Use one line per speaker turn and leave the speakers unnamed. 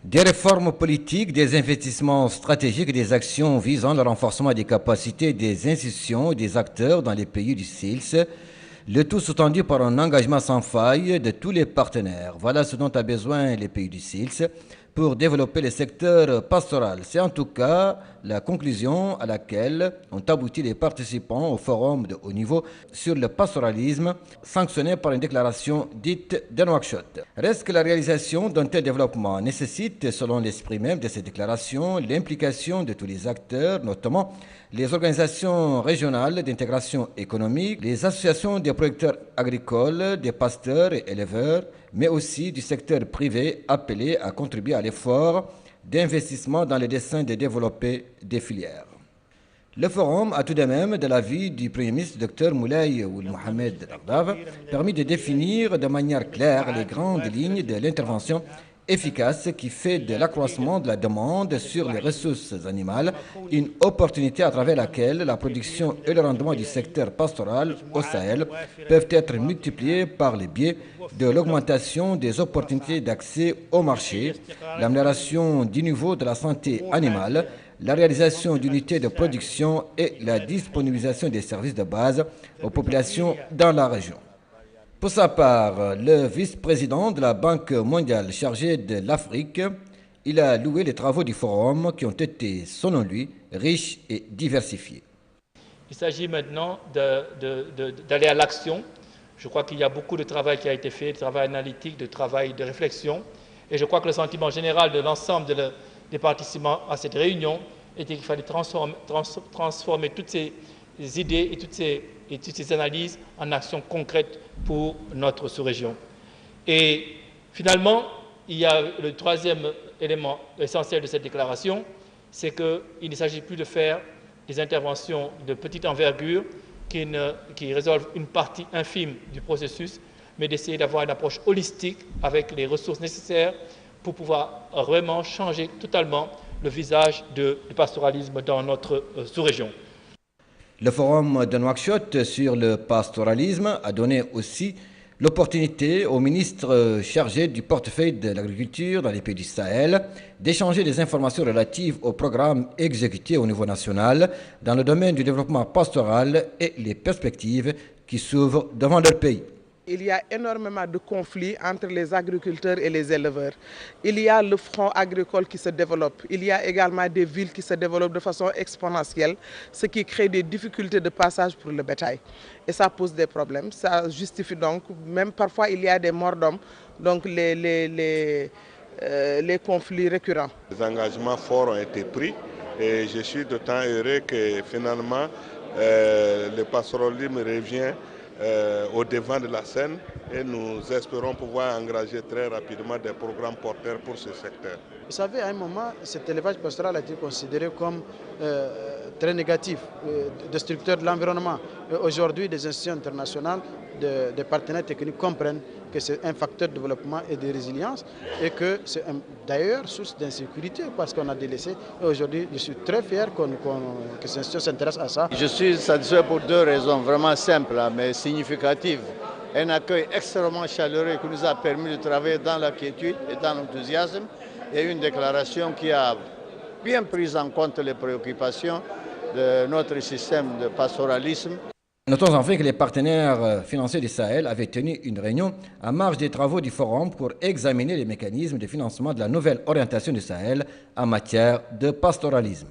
Des réformes politiques, des investissements stratégiques et des actions visant le renforcement des capacités des institutions et des acteurs dans les pays du SILS, le tout sous-tendu par un engagement sans faille de tous les partenaires. Voilà ce dont a besoin les pays du SILS pour développer le secteur pastoral. C'est en tout cas la conclusion à laquelle ont abouti les participants au forum de haut niveau sur le pastoralisme, sanctionné par une déclaration dite de Nouakchott. Reste que la réalisation d'un tel développement nécessite, selon l'esprit même de cette déclaration, l'implication de tous les acteurs, notamment les organisations régionales d'intégration économique, les associations des producteurs agricoles, des pasteurs et éleveurs, mais aussi du secteur privé appelé à contribuer à l'effort d'investissement dans le dessein de développer des filières. Le forum a tout de même, de l'avis du Premier ministre Dr Moulay Ould Mohamed Dagdab, permis de définir de manière claire les grandes lignes de l'intervention efficace qui fait de l'accroissement de la demande sur les ressources animales une opportunité à travers laquelle la production et le rendement du secteur pastoral au Sahel peuvent être multipliés par le biais de l'augmentation des opportunités d'accès au marché, l'amélioration du niveau de la santé animale, la réalisation d'unités de production et la disponibilisation des services de base aux populations dans la région. Pour sa part, le vice-président de la Banque mondiale chargé de l'Afrique, il a loué les travaux du forum qui ont été, selon lui, riches et diversifiés.
Il s'agit maintenant d'aller à l'action. Je crois qu'il y a beaucoup de travail qui a été fait, de travail analytique, de travail de réflexion. Et je crois que le sentiment général de l'ensemble des participants à cette réunion était qu'il fallait transformer toutes ces idées et toutes ces analyses en actions concrètes pour notre sous-région. Et finalement, il y a le troisième élément essentiel de cette déclaration, c'est qu'il ne s'agit plus de faire des interventions de petite envergure qui résolvent une partie infime du processus, mais d'essayer d'avoir une approche holistique avec les ressources nécessaires pour pouvoir vraiment changer totalement le visage du pastoralisme dans notre sous-région.
Le forum de Nouakchott sur le pastoralisme a donné aussi l'opportunité au ministre chargé du portefeuille de l'agriculture dans les pays du Sahel d'échanger des informations relatives aux programmes exécutés au niveau national dans le domaine du développement pastoral et les perspectives qui s'ouvrent devant leur pays.
Il y a énormément de conflits entre les agriculteurs et les éleveurs. Il y a le front agricole qui se développe. Il y a également des villes qui se développent de façon exponentielle, ce qui crée des difficultés de passage pour le bétail. Et ça pose des problèmes. Ça justifie donc, même parfois il y a des morts d'hommes, donc les conflits récurrents.
Les engagements forts ont été pris et je suis d'autant heureux que finalement le pastoralisme revient au devant de la scène et nous espérons pouvoir engager très rapidement des programmes porteurs pour ce secteur.
Vous savez, à un moment, cet élevage pastoral a été considéré comme très négatif, destructeur de l'environnement. Aujourd'hui, des institutions internationales, des partenaires techniques comprennent que c'est un facteur de développement et de résilience et que c'est d'ailleurs source d'insécurité parce qu'on a délaissé. Et aujourd'hui, je suis très fier que ces institutions s'intéressent à ça.
Je suis satisfait pour deux raisons vraiment simples mais significatives. Un accueil extrêmement chaleureux qui nous a permis de travailler dans la quiétude et dans l'enthousiasme et une déclaration qui a bien pris en compte les préoccupations de notre système de pastoralisme.
Notons enfin que les partenaires financiers du Sahel avaient tenu une réunion en marge des travaux du forum pour examiner les mécanismes de financement de la nouvelle orientation du Sahel en matière de pastoralisme.